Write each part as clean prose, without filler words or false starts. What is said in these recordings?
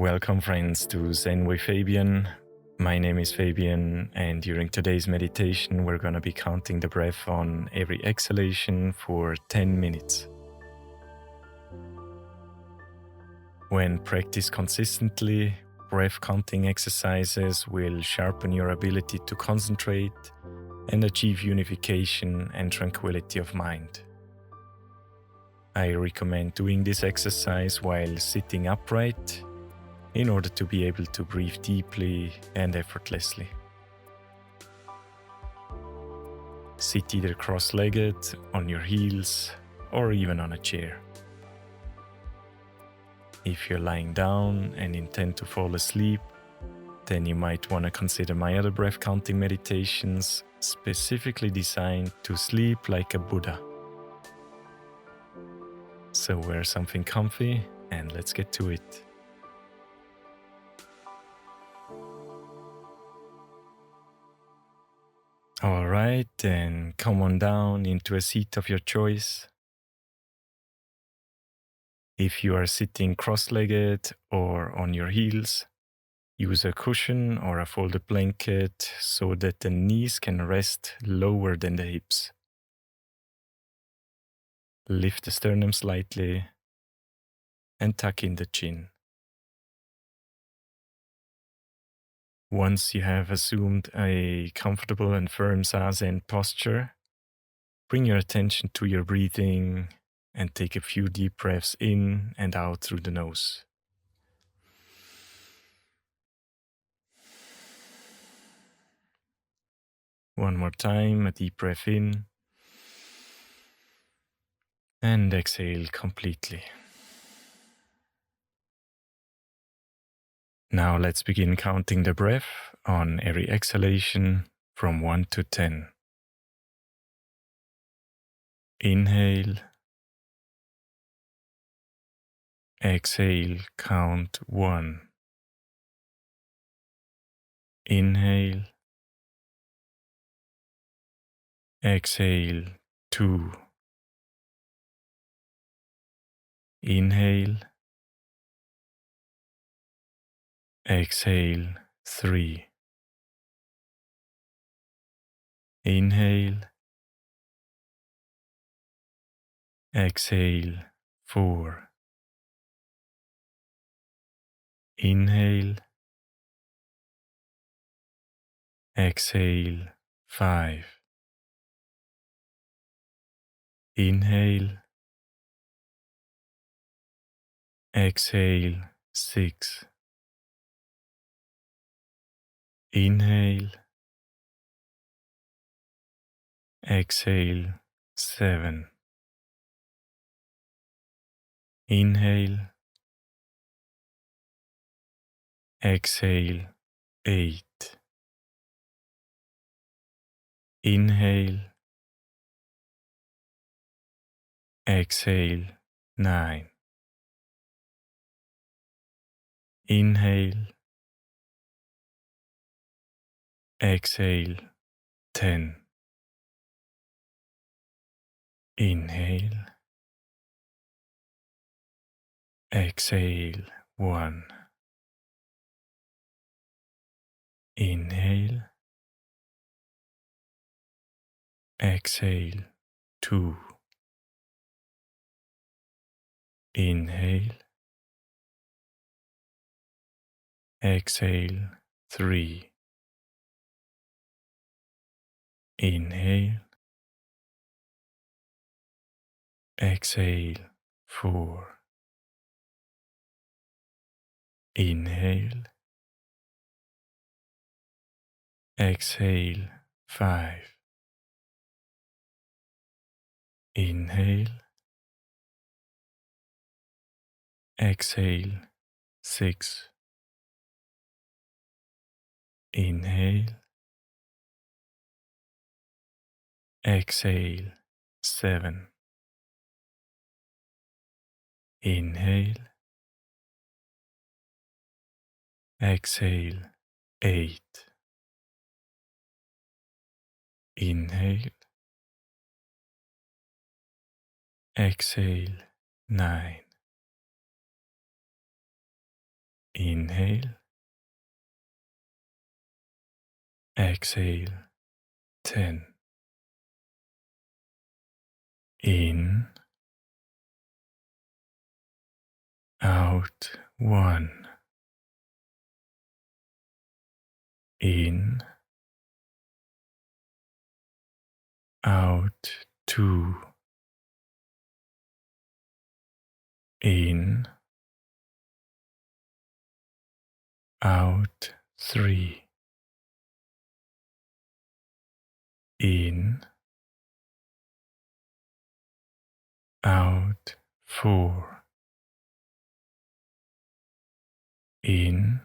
Welcome friends to Zen with Fabian. My name is Fabian, and during today's meditation we're going to be counting the breath on every exhalation for 10 minutes. When practiced consistently, breath counting exercises will sharpen your ability to concentrate and achieve unification and tranquility of mind. I recommend doing this exercise while sitting upright in order to be able to breathe deeply and effortlessly. Sit either cross-legged, on your heels, or even on a chair. If you're lying down and intend to fall asleep, then you might want to consider my other breath counting meditations, specifically designed to sleep like a Buddha. So wear something comfy and let's get to it. Alright, then come on down into a seat of your choice. If you are sitting cross-legged or on your heels, use a cushion or a folded blanket so that the knees can rest lower than the hips. Lift the sternum slightly and tuck in the chin. Once you have assumed a comfortable and firm Zazen posture, bring your attention to your breathing and take a few deep breaths in and out through the nose. One more time, a deep breath in and exhale completely. Now let's begin counting the breath on every exhalation from 1 to 10. Inhale. Exhale, count 1. Inhale. Exhale, 2. Inhale. Exhale, 3. Inhale. Exhale, 4. Inhale. Exhale, 5. Inhale. Exhale, 6. Inhale. Exhale, 7. Inhale. Exhale, 8. Inhale. Exhale, 9. Inhale. Exhale, 10. Inhale. Exhale, 1. Inhale. Exhale, 2. Inhale. Exhale, 3. Inhale. Exhale, 4. Inhale. Exhale, 5. Inhale. Exhale, 6. Inhale. Exhale, 7. Inhale. Exhale, 8. Inhale. Exhale, 9. Inhale, exhale 10. In, out 1. In, out 2. In, out 3. In, out 4. In,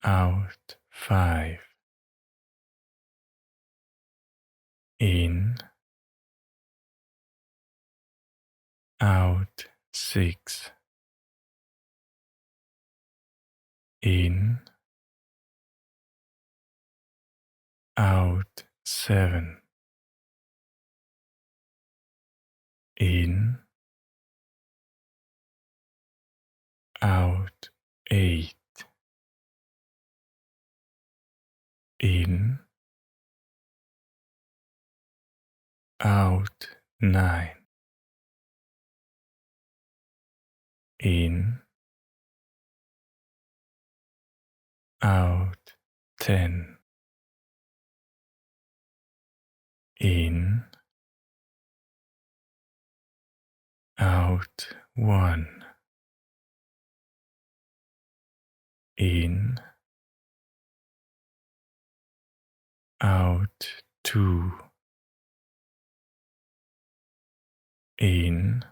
out 5. In, out 6. In, out 7. In, out 8. In, out 9. In, out 10. In, out 1. In, out 2. In,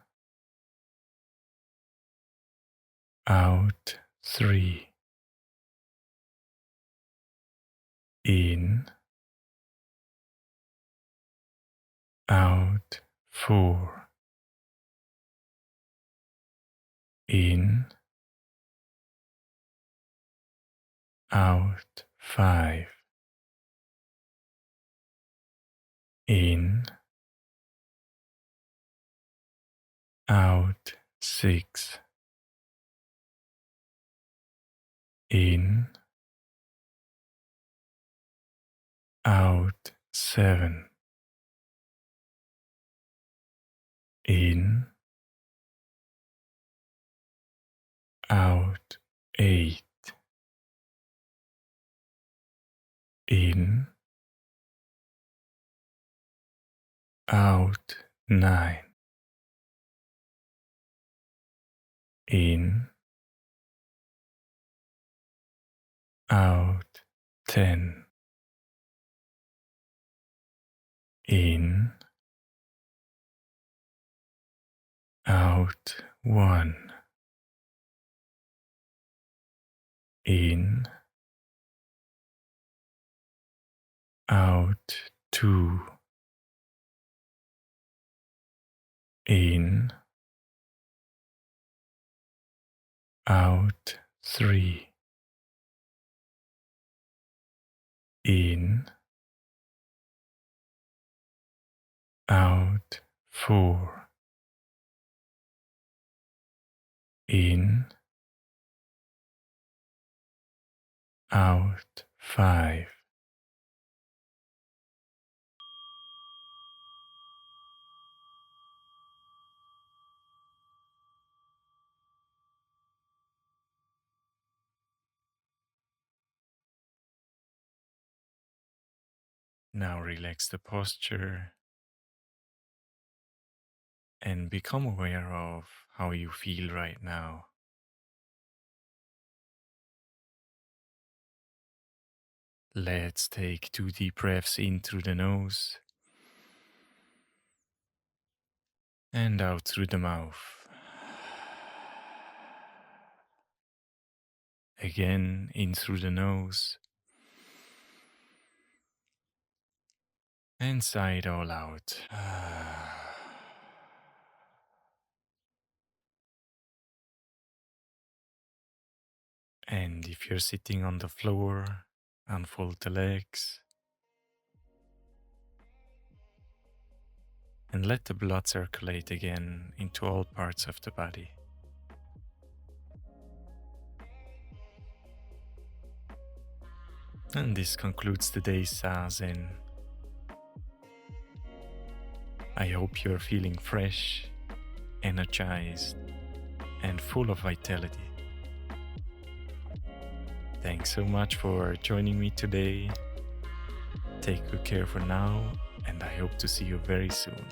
out 3. In, out 4. In, out 5. In, out 6. In, out 7. In, out 8. In, out 9. In, out 10. In, out 1. In, out 2. In, out 3. In, out 4. In, out 5. Now relax the posture and become aware of how you feel right now. Let's take 2 deep breaths in through the nose and out through the mouth. Again, in through the nose and sigh all out. And if you're sitting on the floor, unfold the legs and let the blood circulate again into all parts of the body. And this concludes today's Zazen. I hope you're feeling fresh, energized, and full of vitality. Thanks so much for joining me today. Take good care for now, and I hope to see you very soon.